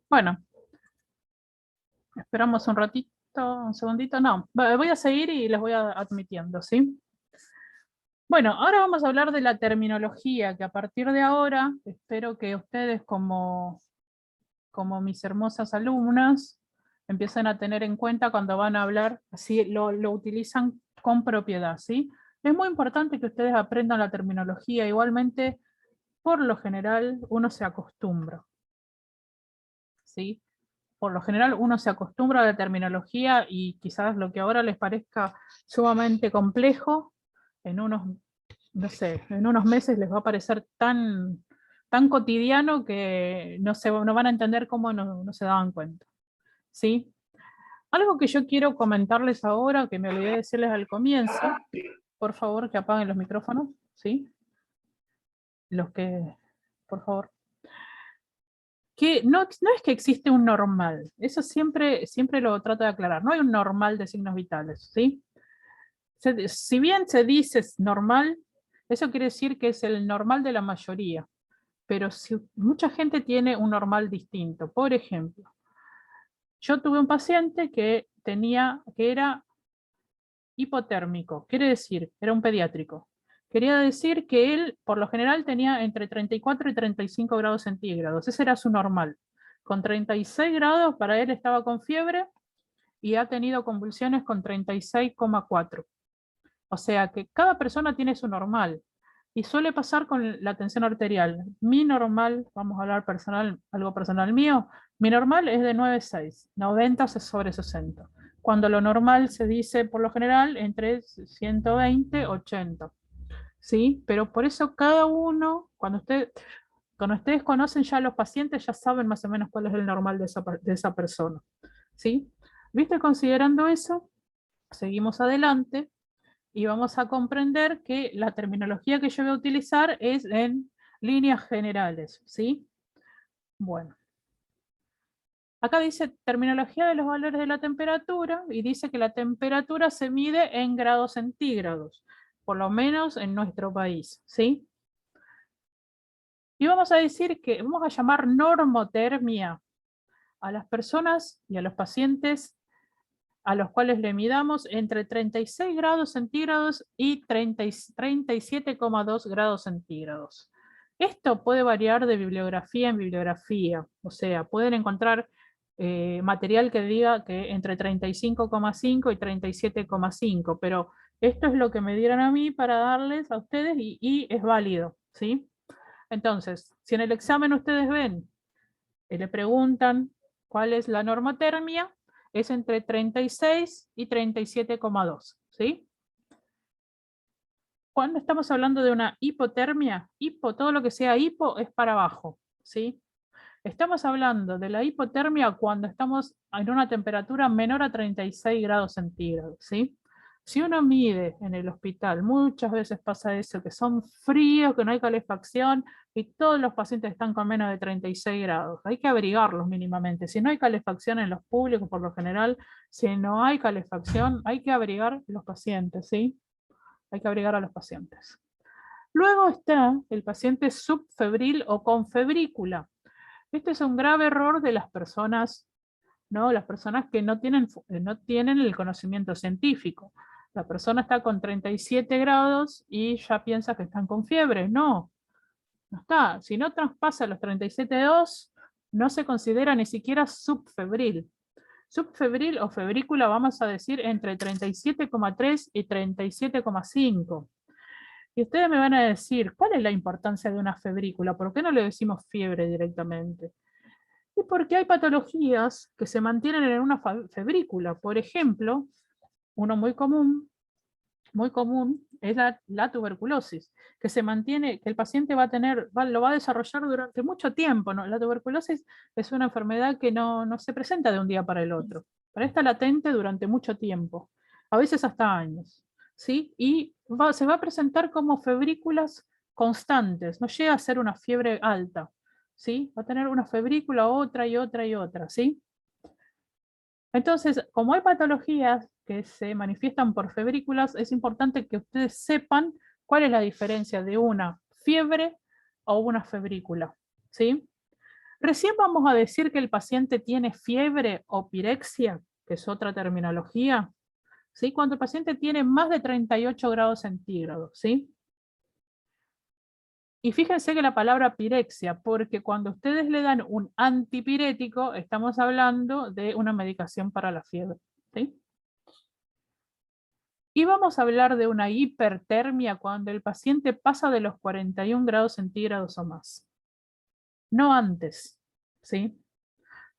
Bueno, esperamos un ratito, un segundito. No, voy a seguir y les voy admitiendo, ¿sí? Bueno, ahora vamos a hablar de la terminología, que a partir de ahora espero que ustedes como mis hermosas alumnas empiecen a tener en cuenta cuando van a hablar, así lo utilizan con propiedad, ¿sí? Es muy importante que ustedes aprendan la terminología, igualmente, por lo general, uno se acostumbra, ¿sí? Por lo general uno se acostumbra a la terminología y quizás lo que ahora les parezca sumamente complejo, en unos, no sé, en unos meses les va a parecer tan cotidiano que no van a entender cómo no se daban cuenta, ¿sí? Algo que yo quiero comentarles ahora, que me olvidé decirles al comienzo, por favor que apaguen los micrófonos, ¿sí? Los que, por favor. Que no es que existe un normal, eso siempre lo trato de aclarar, no hay un normal de signos vitales, ¿sí? Si bien se dice normal, eso quiere decir que es el normal de la mayoría, pero si mucha gente tiene un normal distinto. Por ejemplo, yo tuve un paciente que era hipotérmico, quiere decir, era un pediátrico. Quería decir que él, por lo general, tenía entre 34 y 35 grados centígrados. Ese era su normal. Con 36 grados, para él estaba con fiebre y ha tenido convulsiones con 36,4. O sea que cada persona tiene su normal. Y suele pasar con la tensión arterial. Mi normal, vamos a hablar personal, algo personal mío, mi normal es de 9,6, 90 sobre 60. Cuando lo normal se dice por lo general entre 120 y 80. ¿Sí? Pero por eso cada uno, cuando ustedes conocen ya a los pacientes, ya saben más o menos cuál es el normal de esa persona. ¿Sí? ¿Viste? Considerando eso, seguimos adelante y vamos a comprender que la terminología que yo voy a utilizar es en líneas generales, ¿sí? Bueno, acá dice terminología de los valores de la temperatura y dice que la temperatura se mide en grados centígrados, por lo menos en nuestro país, ¿sí? Y vamos a decir que vamos a llamar normotermia a las personas y a los pacientes a los cuales le midamos entre 36 grados centígrados y 37,2 grados centígrados. Esto puede variar de bibliografía en bibliografía, o sea, pueden encontrar material que diga que entre 35,5 y 37,5, pero esto es lo que me dieron a mí para darles a ustedes y es válido, ¿sí? Entonces, si en el examen ustedes ven y le preguntan cuál es la normotermia, es entre 36 y 37,2, ¿sí? Cuando estamos hablando de una hipotermia, todo lo que sea hipo es para abajo, ¿sí? Estamos hablando de la hipotermia cuando estamos en una temperatura menor a 36 grados centígrados, ¿sí? Si uno mide en el hospital, muchas veces pasa eso, que son fríos, que no hay calefacción y todos los pacientes están con menos de 36 grados. Hay que abrigarlos mínimamente. Si no hay calefacción en los públicos, por lo general, si no hay calefacción, hay que abrigar los pacientes, ¿sí? Hay que abrigar a los pacientes. Luego está el paciente subfebril o con febrícula. Este es un grave error de las personas, ¿no? Las personas que no tienen el conocimiento científico. La persona está con 37 grados y ya piensa que están con fiebre. No, no está. Si no traspasa los 37,2, no se considera ni siquiera subfebril. Subfebril o febrícula vamos a decir entre 37,3 y 37,5. Y ustedes me van a decir, ¿cuál es la importancia de una febrícula? ¿Por qué no le decimos fiebre directamente? Y porque hay patologías que se mantienen en una febrícula. Por ejemplo, uno muy común es la tuberculosis, que se mantiene, que el paciente lo va a desarrollar durante mucho tiempo, ¿no? La tuberculosis es una enfermedad que no se presenta de un día para el otro, pero está latente durante mucho tiempo, a veces hasta años, ¿sí? Y se va a presentar como febrículas constantes, no llega a ser una fiebre alta, ¿sí? Va a tener una febrícula, otra y otra y otra, ¿sí? Entonces, como hay patologías que se manifiestan por febrículas, es importante que ustedes sepan cuál es la diferencia de una fiebre o una febrícula, ¿sí? Recién vamos a decir que el paciente tiene fiebre o pirexia, que es otra terminología, ¿sí? Cuando el paciente tiene más de 38 grados centígrados, ¿sí? Y fíjense que la palabra pirexia, porque cuando ustedes le dan un antipirético, estamos hablando de una medicación para la fiebre, ¿sí? Y vamos a hablar de una hipertermia cuando el paciente pasa de los 41 grados centígrados o más. No antes, ¿sí?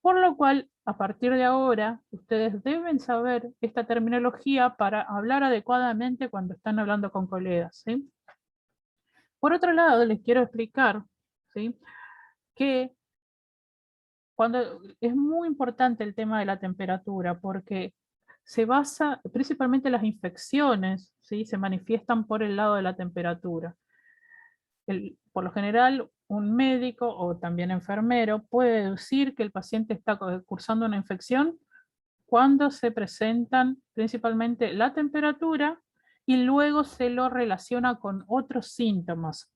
Por lo cual, a partir de ahora, ustedes deben saber esta terminología para hablar adecuadamente cuando están hablando con colegas, ¿sí? Por otro lado, les quiero explicar, ¿sí?, que es muy importante el tema de la temperatura, porque se basa, principalmente las infecciones, ¿sí?, se manifiestan por el lado de la temperatura. Por lo general, un médico o también enfermero puede deducir que el paciente está cursando una infección cuando se presentan principalmente la temperatura y luego se lo relaciona con otros síntomas.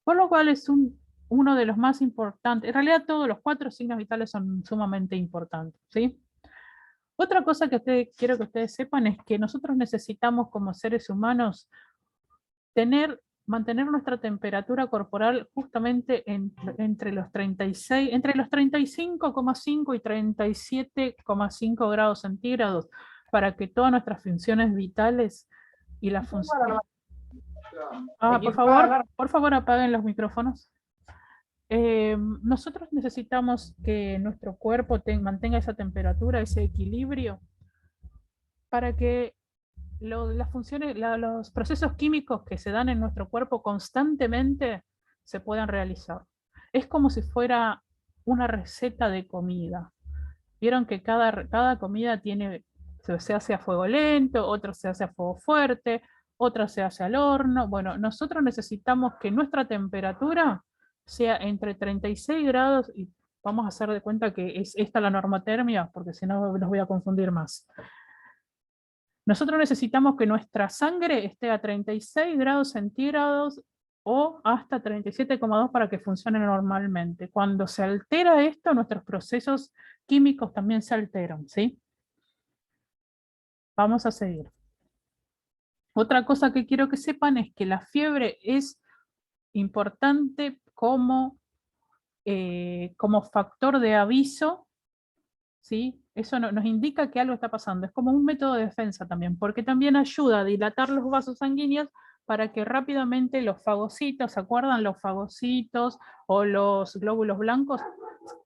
Por lo cual es uno de los más importantes. En realidad todos los 4 signos vitales son sumamente importantes, ¿sí? Otra cosa que quiero que ustedes sepan es que nosotros necesitamos como seres humanos mantener nuestra temperatura corporal justamente entre los 36, entre los 35,5 y 37,5 grados centígrados para que todas nuestras funciones vitales y las funciones... por favor apaguen los micrófonos. Nosotros necesitamos que nuestro cuerpo mantenga esa temperatura, ese equilibrio, para que las funciones, los procesos químicos que se dan en nuestro cuerpo constantemente se puedan realizar. Es como si fuera una receta de comida. Vieron que cada comida se hace a fuego lento, otra se hace a fuego fuerte, otra se hace al horno. Bueno, nosotros necesitamos que nuestra temperatura sea entre 36 grados, y vamos a hacer de cuenta que es esta la normotermia, porque si no los voy a confundir más. Nosotros necesitamos que nuestra sangre esté a 36 grados centígrados o hasta 37,2 para que funcione normalmente. Cuando se altera esto, nuestros procesos químicos también se alteran, ¿sí? Vamos a seguir. Otra cosa que quiero que sepan es que la fiebre es importante como factor de aviso, ¿sí? Eso nos indica que algo está pasando. Es como un método de defensa también, porque también ayuda a dilatar los vasos sanguíneos para que rápidamente los fagocitos, ¿se acuerdan? Los fagocitos o los glóbulos blancos,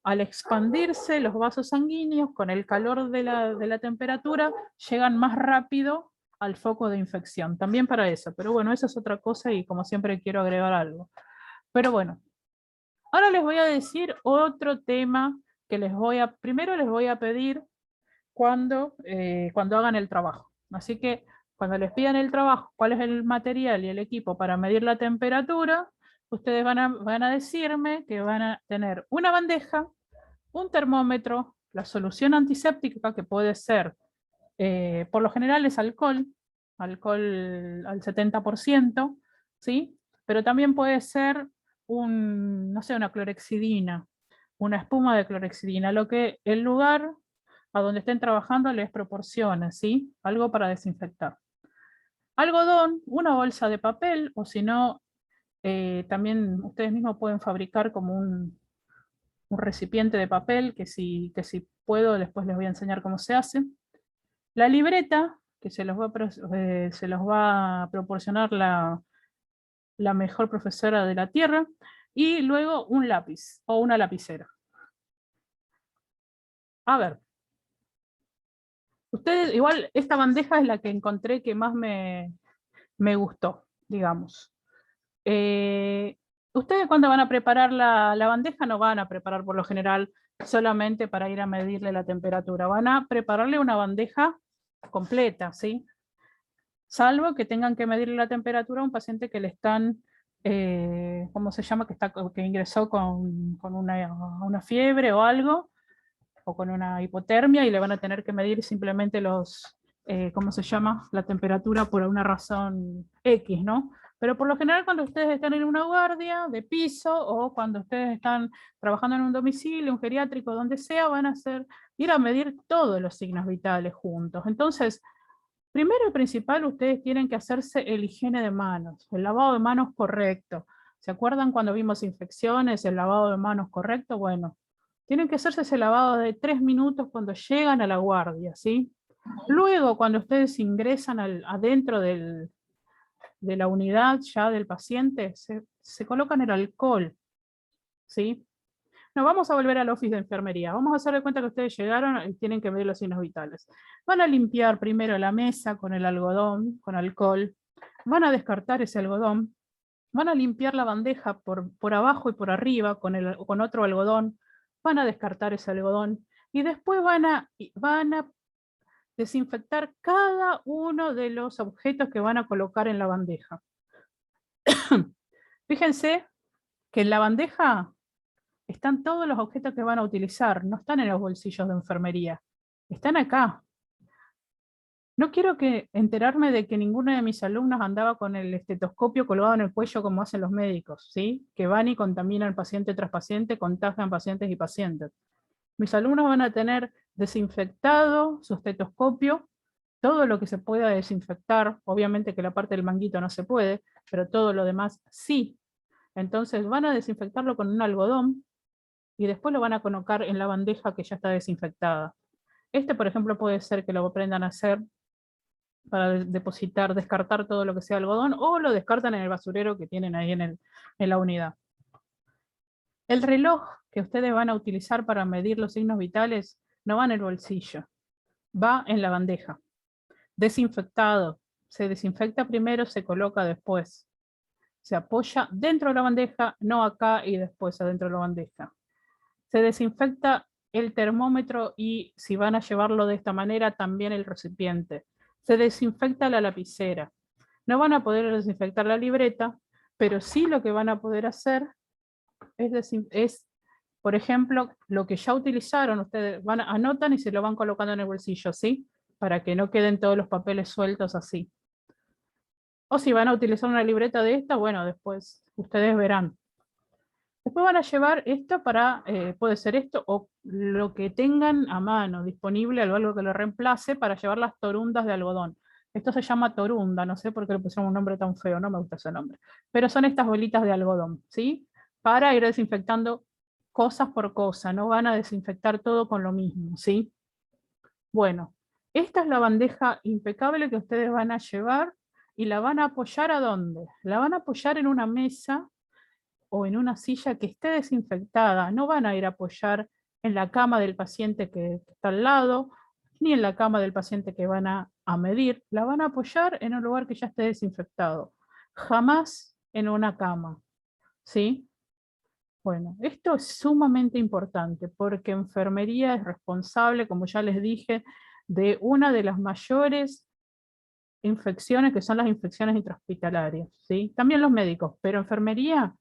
al expandirse los vasos sanguíneos con el calor de la temperatura, llegan más rápido al foco de infección. También para eso, pero bueno, esa es otra cosa y como siempre quiero agregar algo. Pero bueno, ahora les voy a decir otro tema que primero les voy a pedir cuando hagan el trabajo. Así que cuando les pidan el trabajo, cuál es el material y el equipo para medir la temperatura, ustedes van a decirme que van a tener una bandeja, un termómetro, la solución antiséptica, que puede ser, por lo general es alcohol al 70%, ¿sí? Pero también puede ser no sé, una clorexidina, una espuma de clorexidina, lo que el lugar a donde estén trabajando les proporciona, ¿sí? Algo para desinfectar. Algodón, una bolsa de papel, o si no, también ustedes mismos pueden fabricar como un recipiente de papel, que si puedo después les voy a enseñar cómo se hace. La libreta, que se los va a proporcionar la mejor profesora de la Tierra, y luego un lápiz o una lapicera. A ver, ustedes, igual esta bandeja es la que encontré que más me gustó, digamos. Ustedes cuando van a preparar la bandeja no van a preparar por lo general solamente para ir a medirle la temperatura, van a prepararle una bandeja completa, ¿sí? Salvo que tengan que medirle la temperatura a un paciente que le están, ¿cómo se llama? Que ingresó con una fiebre o algo, o con una hipotermia, y le van a tener que medir simplemente ¿cómo se llama? La temperatura por una razón X, ¿no? Pero por lo general cuando ustedes están en una guardia de piso o cuando ustedes están trabajando en un domicilio, un geriátrico, donde sea, van a ir a medir todos los signos vitales juntos. Entonces, primero y principal, ustedes tienen que hacerse el higiene de manos, el lavado de manos correcto. ¿Se acuerdan cuando vimos infecciones, el lavado de manos correcto? Bueno, tienen que hacerse ese lavado de 3 minutos cuando llegan a la guardia, ¿sí? Luego, cuando ustedes ingresan adentro de la unidad ya del paciente, se colocan el alcohol, ¿sí? No, vamos a volver al office de enfermería. Vamos a hacer de cuenta que ustedes llegaron y tienen que medir los signos vitales. Van a limpiar primero la mesa con el algodón, con alcohol. Van a descartar ese algodón. Van a limpiar la bandeja por abajo y por arriba con otro algodón. Van a descartar ese algodón. Y después van a desinfectar cada uno de los objetos que van a colocar en la bandeja. Fíjense que en la bandeja están todos los objetos que van a utilizar, no están en los bolsillos de enfermería, están acá. No quiero enterarme de que ninguno de mis alumnos andaba con el estetoscopio colgado en el cuello como hacen los médicos, ¿sí? Que van y contaminan paciente tras paciente, contagian pacientes y pacientes. Mis alumnos van a tener desinfectado su estetoscopio, todo lo que se pueda desinfectar, obviamente que la parte del manguito no se puede, pero todo lo demás sí. Entonces van a desinfectarlo con un algodón, y después lo van a colocar en la bandeja que ya está desinfectada. Por ejemplo, puede ser que lo aprendan a hacer para depositar, descartar todo lo que sea algodón, o lo descartan en el basurero que tienen ahí en la unidad. El reloj que ustedes van a utilizar para medir los signos vitales no va en el bolsillo, va en la bandeja. Desinfectado, se desinfecta primero, se coloca después. Se apoya dentro de la bandeja, no acá y después adentro de la bandeja. Se desinfecta el termómetro y si van a llevarlo de esta manera, también el recipiente. Se desinfecta la lapicera. No van a poder desinfectar la libreta, pero sí lo que van a poder hacer es por ejemplo, lo que ya utilizaron, ustedes anotan y se lo van colocando en el bolsillo, ¿sí? Para que no queden todos los papeles sueltos así. O si van a utilizar una libreta de esta, bueno, después ustedes verán. Después van a llevar esto puede ser esto o lo que tengan a mano disponible, algo que lo reemplace para llevar las torundas de algodón. Esto se llama torunda, no sé por qué le pusieron un nombre tan feo, no me gusta ese nombre. Pero son estas bolitas de algodón, ¿sí? Para ir desinfectando cosas por cosa, no van a desinfectar todo con lo mismo, ¿sí? Bueno, esta es la bandeja impecable que ustedes van a llevar y la van a apoyar ¿a dónde? La van a apoyar en una mesa o en una silla que esté desinfectada. No van a ir a apoyar en la cama del paciente que está al lado, ni en la cama del paciente que van a medir. La van a apoyar en un lugar que ya esté desinfectado. Jamás en una cama. ¿Sí? Bueno, esto es sumamente importante porque enfermería es responsable, como ya les dije, de una de las mayores infecciones que son las infecciones intrahospitalarias, ¿sí? También los médicos, pero enfermería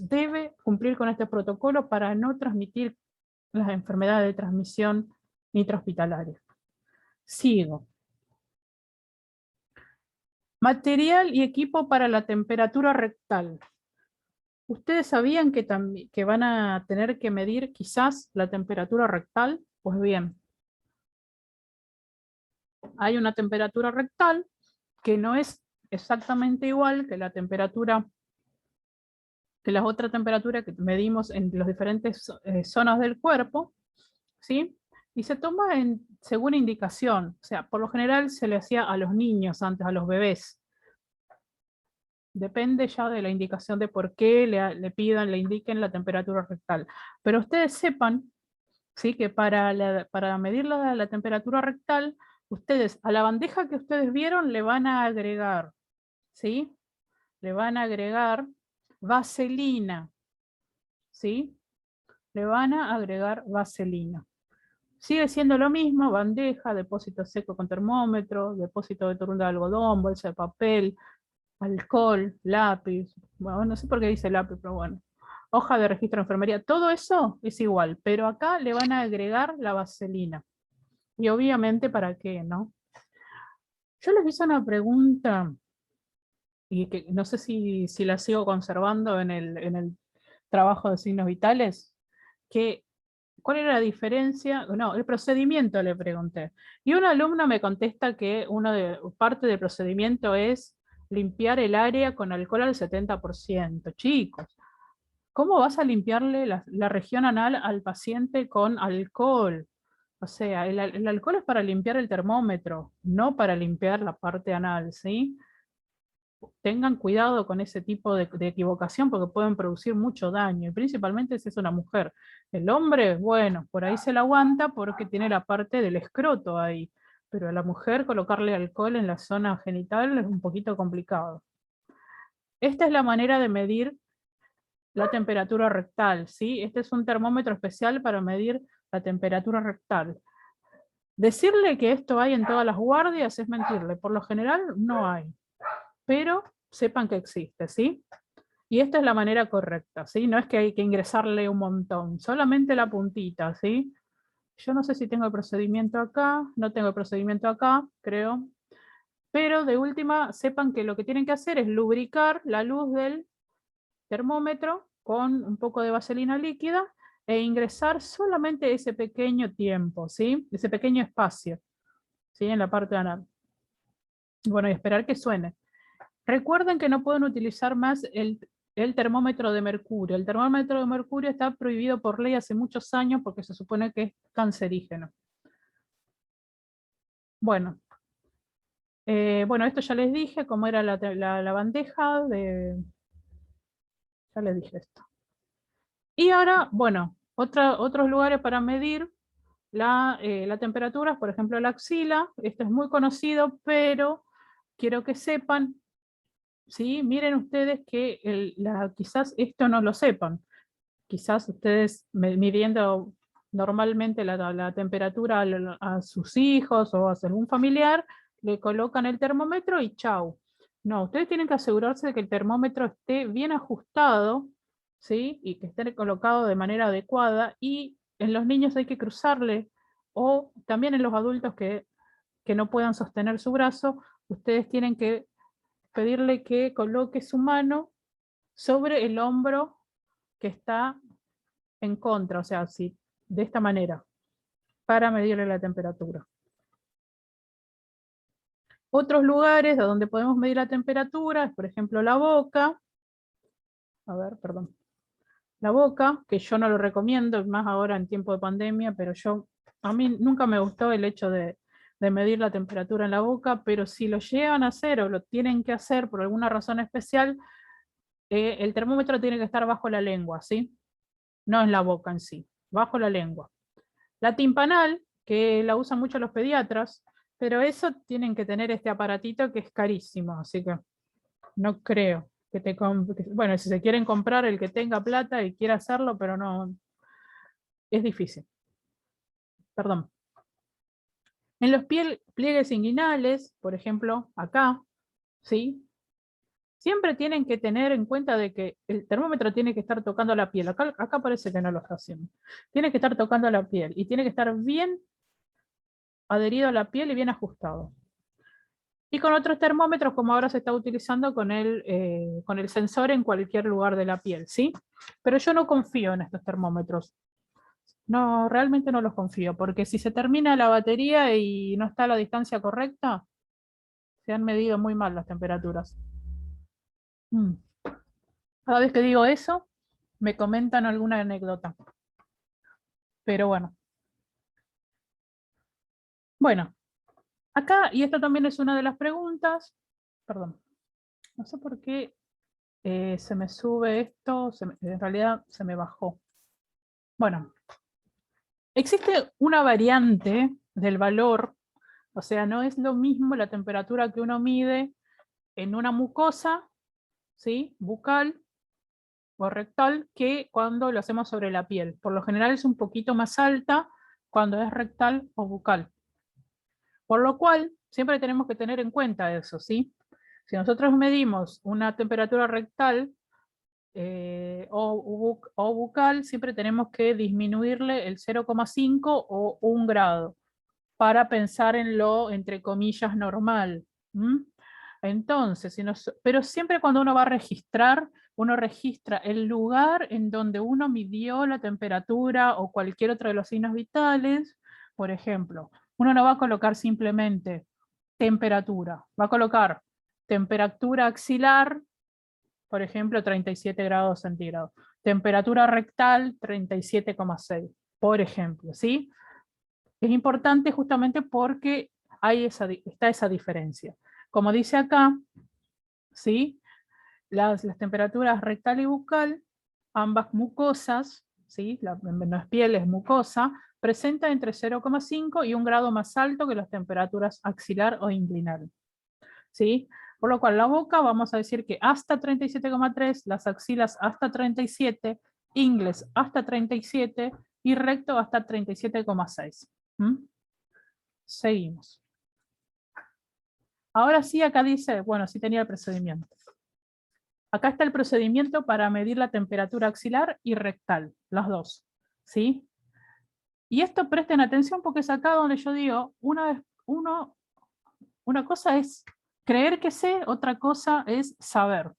debe cumplir con este protocolo para no transmitir las enfermedades de transmisión intrahospitalaria. Sigo. Material y equipo para la temperatura rectal. ¿Ustedes sabían que van a tener que medir quizás la temperatura rectal? Pues bien, hay una temperatura rectal que no es exactamente igual que la temperatura, que las otras temperaturas que medimos en las diferentes zonas del cuerpo, ¿sí? Y se toma según indicación, o sea, por lo general se le hacía a los niños antes, a los bebés. Depende ya de la indicación de por qué le pidan, le indiquen la temperatura rectal. Pero ustedes sepan, ¿sí? Que para medir la temperatura rectal, ustedes a la bandeja que ustedes vieron le van a agregar, ¿sí? Le van a agregar vaselina, ¿sí? Le van a agregar vaselina. Sigue siendo lo mismo, bandeja, depósito seco con termómetro, depósito de torunda de algodón, bolsa de papel, alcohol, lápiz, bueno, no sé por qué dice lápiz, pero bueno, hoja de registro de enfermería, todo eso es igual, pero acá le van a agregar la vaselina. Y obviamente, ¿para qué, no? Yo les hice una pregunta y que no sé si la sigo conservando en el trabajo de signos vitales, que ¿cuál era la diferencia? No, el procedimiento le pregunté. Y una alumna me contesta que parte del procedimiento es limpiar el área con alcohol al 70%. Chicos, ¿cómo vas a limpiarle la región anal al paciente con alcohol? O sea, el alcohol es para limpiar el termómetro, no para limpiar la parte anal, ¿sí? Tengan cuidado con ese tipo de equivocación porque pueden producir mucho daño, y principalmente si es una mujer. El hombre, bueno, por ahí se la aguanta porque tiene la parte del escroto ahí, pero a la mujer colocarle alcohol en la zona genital es un poquito complicado. Esta es la manera de medir la temperatura rectal, ¿sí? Este es un termómetro especial para medir la temperatura rectal. Decirle que esto hay en todas las guardias es mentirle, por lo general no hay, pero sepan que existe, ¿sí? Y esta es la manera correcta, ¿sí? No es que hay que ingresarle un montón, solamente la puntita, ¿sí? Yo no sé si tengo el procedimiento acá, no tengo el procedimiento acá, creo, pero de última sepan que lo que tienen que hacer es lubricar la luz del termómetro con un poco de vaselina líquida e ingresar solamente ese pequeño tiempo, ¿sí? Ese pequeño espacio, ¿sí? En la parte anal. Bueno, y esperar que suene. Recuerden que no pueden utilizar más el termómetro de mercurio. El termómetro de mercurio está prohibido por ley hace muchos años porque se supone que es cancerígeno. Bueno, bueno, esto ya les dije, cómo era la bandeja de... Ya les dije esto. Y ahora, bueno, otros lugares para medir la temperatura, por ejemplo la axila. Esto es muy conocido, pero quiero que sepan, ¿sí? Miren ustedes que quizás esto no lo sepan. Quizás ustedes midiendo normalmente la temperatura a sus hijos o a algún familiar, le colocan el termómetro y chau. No, ustedes tienen que asegurarse de que el termómetro esté bien ajustado, ¿sí? Y que esté colocado de manera adecuada, y en los niños hay que cruzarle, o también en los adultos que no puedan sostener su brazo, ustedes tienen que pedirle que coloque su mano sobre el hombro que está en contra, o sea, sí, de esta manera, para medirle la temperatura. Otros lugares donde podemos medir la temperatura es, por ejemplo, la boca. A ver, perdón. La boca, que yo no lo recomiendo, más ahora en tiempo de pandemia, pero a mí nunca me gustó el hecho de medir la temperatura en la boca, pero si lo llegan a hacer o lo tienen que hacer por alguna razón especial, el termómetro tiene que estar bajo la lengua, ¿sí? No en la boca en sí, bajo la lengua. La timpanal, que la usan mucho los pediatras, pero eso tienen que tener este aparatito que es carísimo, así que no creo que bueno, si se quieren comprar el que tenga plata y quiera hacerlo, pero no, es difícil. Perdón. En los pliegues inguinales, por ejemplo, acá, ¿sí? Siempre tienen que tener en cuenta de que el termómetro tiene que estar tocando la piel. Acá parece que no lo está haciendo. Tiene que estar tocando la piel y tiene que estar bien adherido a la piel y bien ajustado. Y con otros termómetros, como ahora se está utilizando con el sensor en cualquier lugar de la piel, ¿sí? Pero yo no confío en estos termómetros. No, realmente no los confío, porque si se termina la batería y no está a la distancia correcta, se han medido muy mal las temperaturas. Cada vez que digo eso, me comentan alguna anécdota. Pero bueno. Bueno, acá, y esto también es una de las preguntas, perdón, no sé por qué se me sube esto, en realidad se me bajó. Bueno, existe una variante del valor, o sea, no es lo mismo la temperatura que uno mide en una mucosa, ¿sí? Bucal o rectal, que cuando lo hacemos sobre la piel. Por lo general es un poquito más alta cuando es rectal o bucal. Por lo cual, siempre tenemos que tener en cuenta eso, ¿sí? Si nosotros medimos una temperatura rectal o bucal, siempre tenemos que disminuirle el 0,5 o 1 grado para pensar en lo, entre comillas, normal. Entonces, pero siempre cuando uno va a registrar, uno registra el lugar en donde uno midió la temperatura o cualquier otro de los signos vitales. Por ejemplo, uno no va a colocar simplemente temperatura, va a colocar temperatura axilar, por ejemplo, 37 grados centígrados. Temperatura rectal, 37,6, por ejemplo, ¿sí? Es importante justamente porque está esa diferencia. Como dice acá, ¿sí? Las temperaturas rectal y bucal, ambas mucosas, ¿sí? No es piel, es mucosa, presenta entre 0,5 y un grado más alto que las temperaturas axilar o inguinal, ¿sí? Por lo cual la boca vamos a decir que hasta 37,3, las axilas hasta 37, ingles hasta 37 y recto hasta 37,6. Seguimos. Ahora sí, acá dice, bueno, sí tenía el procedimiento. Acá está el procedimiento para medir la temperatura axilar y rectal, las dos, ¿sí? Y esto presten atención porque es acá donde yo digo, una cosa es creer que sé, otra cosa es saber.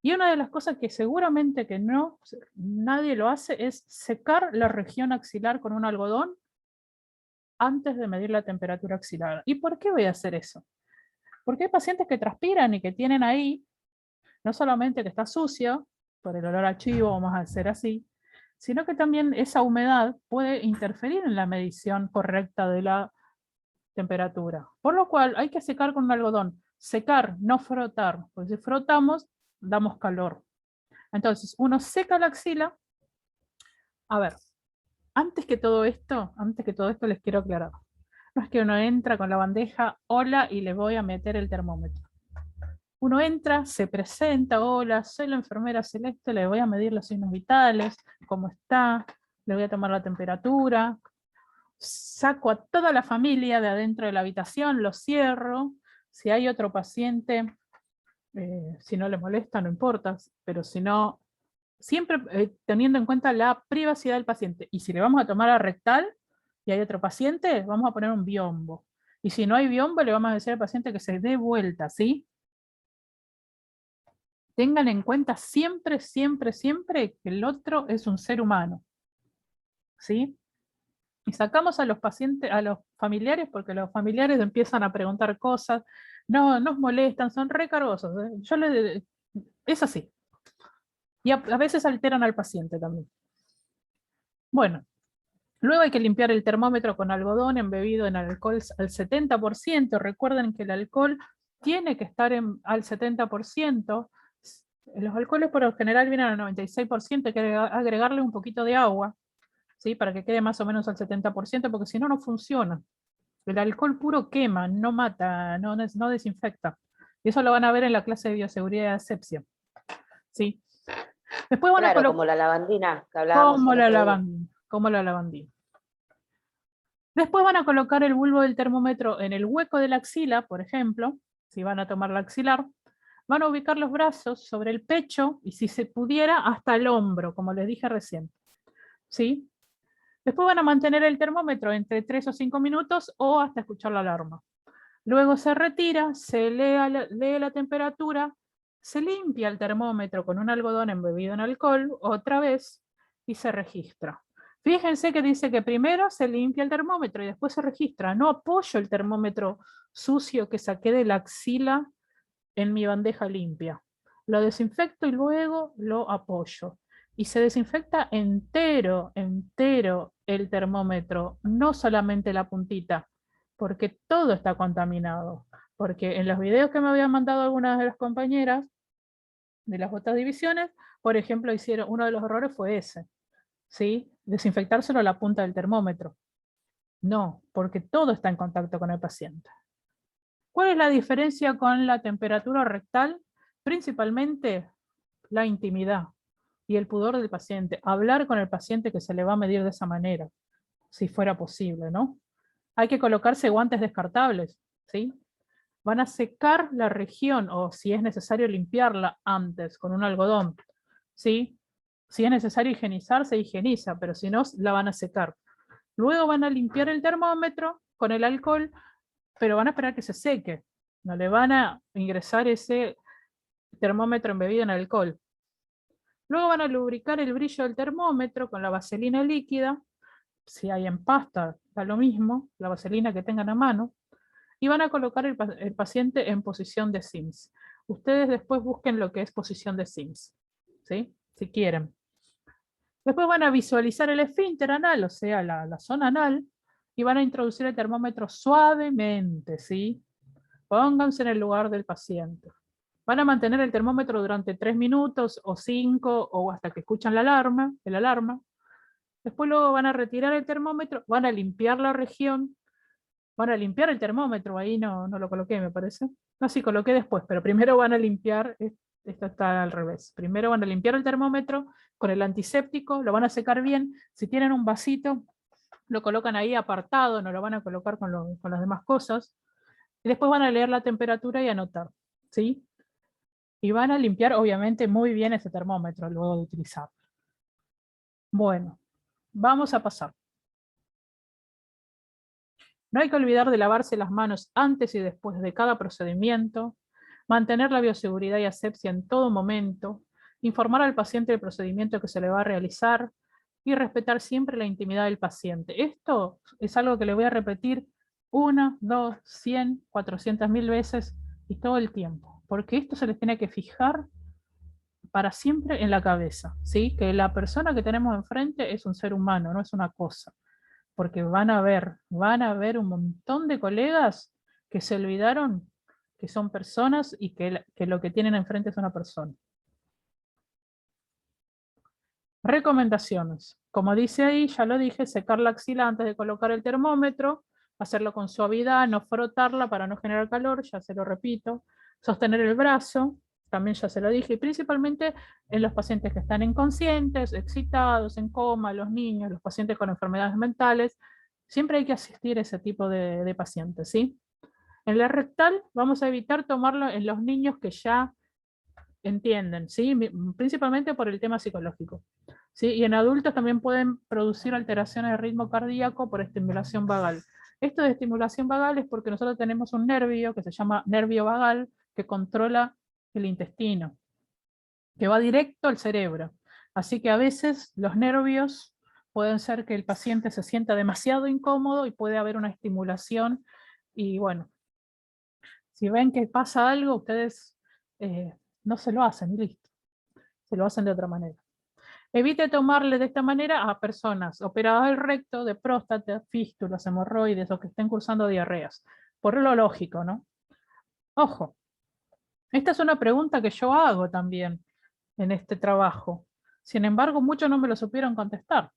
Y una de las cosas que seguramente que no, nadie lo hace es secar la región axilar con un algodón antes de medir la temperatura axilar. ¿Y por qué voy a hacer eso? Porque hay pacientes que transpiran y que tienen ahí, no solamente que está sucio, por el olor a chivo, vamos a decir así, sino que también esa humedad puede interferir en la medición correcta de la temperatura. Por lo cual hay que secar con un algodón. Secar, no frotar, porque si frotamos, damos calor. Entonces, uno seca la axila. A ver, antes que todo esto les quiero aclarar. No es que uno entra con la bandeja, hola, y le voy a meter el termómetro. Uno entra, se presenta, hola, soy la enfermera Celeste, le voy a medir los signos vitales, cómo está, le voy a tomar la temperatura, saco a toda la familia de adentro de la habitación, lo cierro, si hay otro paciente, si no le molesta, no importa, pero si no, siempre teniendo en cuenta la privacidad del paciente. Y si le vamos a tomar a rectal y hay otro paciente, vamos a poner un biombo. Y si no hay biombo, le vamos a decir al paciente que se dé vuelta, ¿sí? Tengan en cuenta siempre, siempre, siempre que el otro es un ser humano, ¿sí? Y sacamos a los pacientes, a los familiares, porque los familiares empiezan a preguntar cosas, no, nos molestan, son recargosos. Es así. Y a veces alteran al paciente también. Bueno, luego hay que limpiar el termómetro con algodón embebido en alcohol al 70%. Recuerden que el alcohol tiene que estar al 70%. Los alcoholes por lo general vienen al 96%, hay que agregarle un poquito de agua, ¿sí? Para que quede más o menos al 70%, porque si no, no funciona. El alcohol puro quema, no mata, no desinfecta. Y eso lo van a ver en la clase de bioseguridad de asepsia, ¿sí? Después van a Claro, colocar... como la lavandina que hablábamos. Como la lavandina. Después van a colocar el bulbo del termómetro en el hueco de la axila, por ejemplo, si van a tomar la axilar, van a ubicar los brazos sobre el pecho y si se pudiera hasta el hombro, como les dije recién, ¿sí? Después van a mantener el termómetro entre 3 o 5 minutos o hasta escuchar la alarma. Luego se retira, se lee la temperatura, se limpia el termómetro con un algodón embebido en alcohol otra vez y se registra. Fíjense que dice que primero se limpia el termómetro y después se registra. No apoyo el termómetro sucio que saqué de la axila en mi bandeja limpia. Lo desinfecto y luego lo apoyo. Y se desinfecta entero el termómetro, no solamente la puntita, porque todo está contaminado. Porque en los videos que me habían mandado algunas de las compañeras de las otras divisiones, por ejemplo, uno de los errores fue ese, ¿sí? Desinfectárselo a la punta del termómetro. No, porque todo está en contacto con el paciente. ¿Cuál es la diferencia con la temperatura rectal? Principalmente la intimidad y el pudor del paciente. Hablar con el paciente que se le va a medir de esa manera, si fuera posible, ¿no? Hay que colocarse guantes descartables, ¿sí? Van a secar la región o si es necesario limpiarla antes con un algodón, ¿sí? Si es necesario higienizar, se higieniza, pero si no, la van a secar. Luego van a limpiar el termómetro con el alcohol, pero van a esperar que se seque. No le van a ingresar ese termómetro embebido en alcohol. Luego van a lubricar el brillo del termómetro con la vaselina líquida. Si hay en pasta, da lo mismo, la vaselina que tengan a mano. Y van a colocar el paciente en posición de Sims. Ustedes después busquen lo que es posición de Sims, ¿sí? Si quieren. Después van a visualizar el esfínter anal, o sea, la zona anal, y van a introducir el termómetro suavemente, ¿sí? Pónganse en el lugar del paciente. Van a mantener el termómetro durante 3 minutos o 5 o hasta que escuchan la alarma, el alarma. Después luego van a retirar el termómetro, van a limpiar la región, van a limpiar el termómetro, ahí no lo coloqué me parece. No, sí, coloqué después, pero primero van a limpiar, esto está al revés. Primero van a limpiar el termómetro con el antiséptico, lo van a secar bien. Si tienen un vasito, lo colocan ahí apartado, no lo van a colocar con las demás cosas. Y después van a leer la temperatura y anotar, ¿sí? Y van a limpiar, obviamente, muy bien ese termómetro luego de utilizarlo. Bueno, vamos a pasar. No hay que olvidar de lavarse las manos antes y después de cada procedimiento, mantener la bioseguridad y asepsia en todo momento, informar al paciente del procedimiento que se le va a realizar y respetar siempre la intimidad del paciente. Esto es algo que le voy a repetir 1, 2, 100, 400.000 veces y todo el tiempo, porque esto se les tiene que fijar para siempre en la cabeza, ¿sí? Que la persona que tenemos enfrente es un ser humano, no es una cosa. Porque van a ver un montón de colegas que se olvidaron que son personas y que lo que tienen enfrente es una persona. Recomendaciones. Como dice ahí, ya lo dije, secar la axila antes de colocar el termómetro, hacerlo con suavidad, no frotarla para no generar calor, ya se lo repito, sostener el brazo, también ya se lo dije, y principalmente en los pacientes que están inconscientes, excitados, en coma, los niños, los pacientes con enfermedades mentales, siempre hay que asistir a ese tipo de pacientes, ¿sí? En la rectal vamos a evitar tomarlo en los niños que ya entienden, ¿sí? Principalmente por el tema psicológico. ¿Sí? Y en adultos también pueden producir alteraciones de ritmo cardíaco por estimulación vagal. Esto de estimulación vagal es porque nosotros tenemos un nervio que se llama nervio vagal que controla el intestino, que va directo al cerebro. Así que a veces los nervios pueden ser que el paciente se sienta demasiado incómodo y puede haber una estimulación. Y bueno, si ven que pasa algo, ustedes no se lo hacen y listo. Se lo hacen de otra manera. Evite tomarle de esta manera a personas operadas del recto, de próstata, fístulas, hemorroides o que estén cursando diarreas. Por lo lógico, ¿no? Ojo, esta es una pregunta que yo hago también en este trabajo. Sin embargo, muchos no me lo supieron contestar.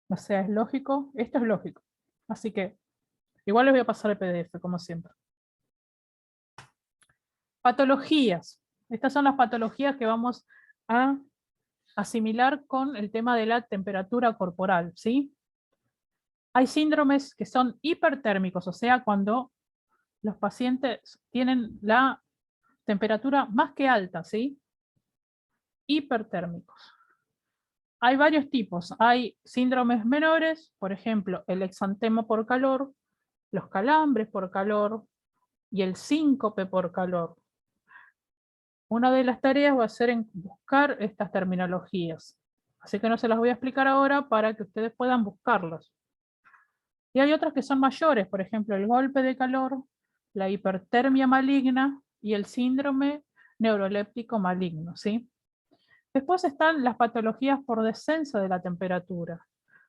O sea, es lógico, esto es lógico. Así que igual les voy a pasar el PDF, como siempre. Patologías. Estas son las patologías que vamos a asimilar con el tema de la temperatura corporal, ¿sí? Hay síndromes que son hipertérmicos, o sea, cuando los pacientes tienen la temperatura más que alta, ¿sí? Hipertérmicos. Hay varios tipos. Hay síndromes menores, por ejemplo, el exantema por calor, los calambres por calor y el síncope por calor. Una de las tareas va a ser en buscar estas terminologías. Así que no se las voy a explicar ahora para que ustedes puedan buscarlas. Y hay otras que son mayores, por ejemplo, el golpe de calor, la hipertermia maligna y el síndrome neuroléptico maligno, ¿sí? Después están las patologías por descenso de la temperatura.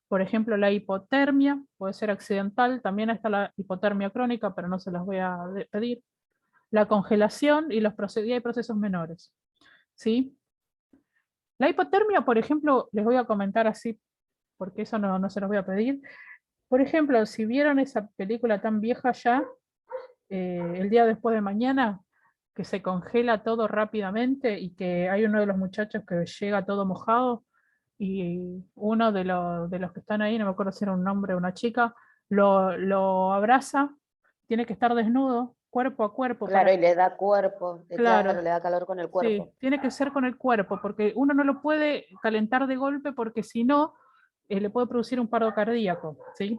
Por ejemplo, la hipotermia, puede ser accidental, también está la hipotermia crónica, pero no se las voy a pedir. La congelación y hay procesos menores, ¿sí? La hipotermia, por ejemplo, les voy a comentar así, porque eso no se los voy a pedir. Por ejemplo, si vieron esa película tan vieja ya, El día después de mañana, que se congela todo rápidamente y que hay uno de los muchachos que llega todo mojado y uno de los que están ahí, no me acuerdo si era un hombre o una chica, lo abraza, tiene que estar desnudo, cuerpo a cuerpo. Claro, y le da cuerpo, Claro, claro, le da calor con el cuerpo. sí, tiene que ser con el cuerpo, porque uno no lo puede calentar de golpe porque si no, le puede producir un paro cardíaco, ¿sí?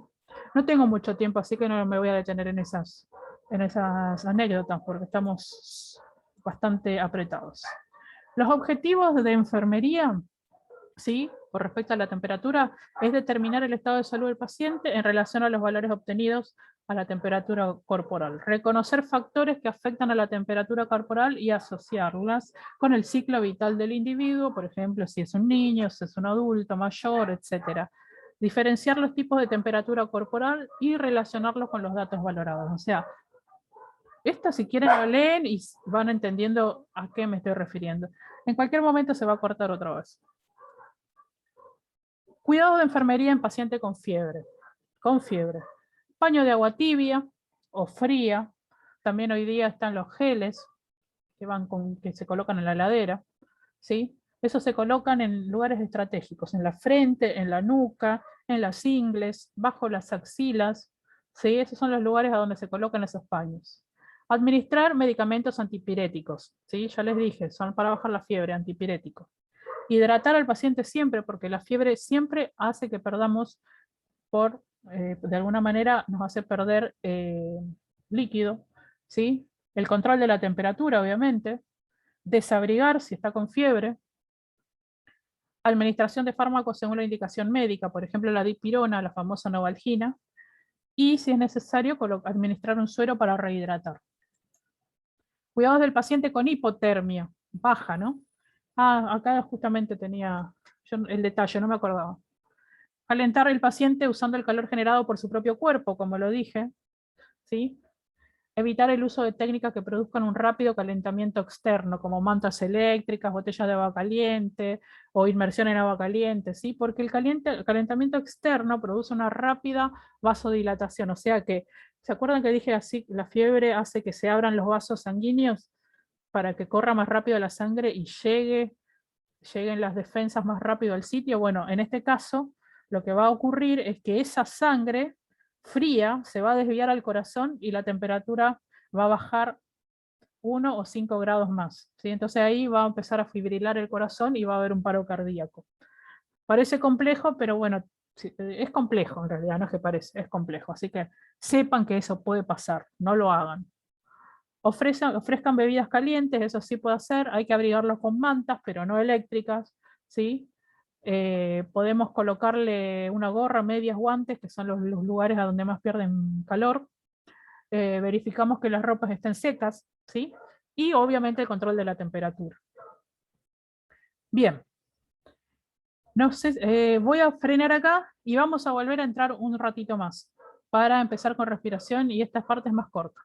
No tengo mucho tiempo, así que no me voy a detener en esas en esas anécdotas, porque estamos bastante apretados. Los objetivos de enfermería, ¿sí?, con respecto a la temperatura, es determinar el estado de salud del paciente en relación a los valores obtenidos a la temperatura corporal. Reconocer factores que afectan a la temperatura corporal y asociarlas con el ciclo vital del individuo, por ejemplo, si es un niño, si es un adulto mayor, etc. Diferenciar los tipos de temperatura corporal y relacionarlos con los datos valorados. O sea, esto si quieren lo leen y van entendiendo a qué me estoy refiriendo. En cualquier momento se va a cortar otra vez. Cuidado de enfermería en paciente con fiebre. Con fiebre. Paño de agua tibia o fría. También hoy día están los geles que se colocan en la heladera. ¿Sí? Esos se colocan en lugares estratégicos, en la frente, en la nuca, en las ingles, bajo las axilas. ¿Sí? Esos son los lugares a donde se colocan esos paños. Administrar medicamentos antipiréticos. ¿Sí? Ya les dije, son para bajar la fiebre, antipiréticos. Hidratar al paciente siempre, porque la fiebre siempre hace que perdamos de alguna manera nos hace perder líquido, ¿sí? El control de la temperatura, obviamente. Desabrigar si está con fiebre. Administración de fármacos según la indicación médica, por ejemplo la dipirona, la famosa novalgina. Y si es necesario, administrar un suero para rehidratar. Cuidados del paciente con hipotermia, baja, ¿no? Ah, acá justamente tenía el detalle, no me acordaba. Calentar el paciente usando el calor generado por su propio cuerpo, como lo dije, ¿sí? Evitar el uso de técnicas que produzcan un rápido calentamiento externo, como mantas eléctricas, botellas de agua caliente o inmersión en agua caliente, ¿sí? Porque el calentamiento externo produce una rápida vasodilatación, o sea que, ¿se acuerdan que dije así? La fiebre hace que se abran los vasos sanguíneos para que corra más rápido la sangre y lleguen las defensas más rápido al sitio. Bueno, en este caso, lo que va a ocurrir es que esa sangre fría se va a desviar al corazón y la temperatura va a bajar 1 o 5 grados más, ¿sí? Entonces ahí va a empezar a fibrilar el corazón y va a haber un paro cardíaco. Parece complejo, pero bueno, es complejo en realidad, no es que parece, es complejo. Así que sepan que eso puede pasar, no lo hagan. Ofrezcan bebidas calientes, eso sí puede hacer, hay que abrigarlos con mantas, pero no eléctricas, ¿sí? Podemos colocarle una gorra, medias, guantes, que son los lugares a donde más pierden calor. Verificamos que las ropas estén secas, ¿sí? Y obviamente el control de la temperatura. Bien. No sé, voy a frenar acá y vamos a volver a entrar un ratito más para empezar con respiración y esta parte es más corta.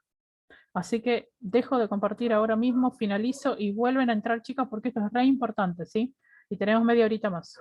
Así que dejo de compartir ahora mismo, finalizo y vuelven a entrar, chicas, porque esto es re importante, ¿sí? Y tenemos media horita más.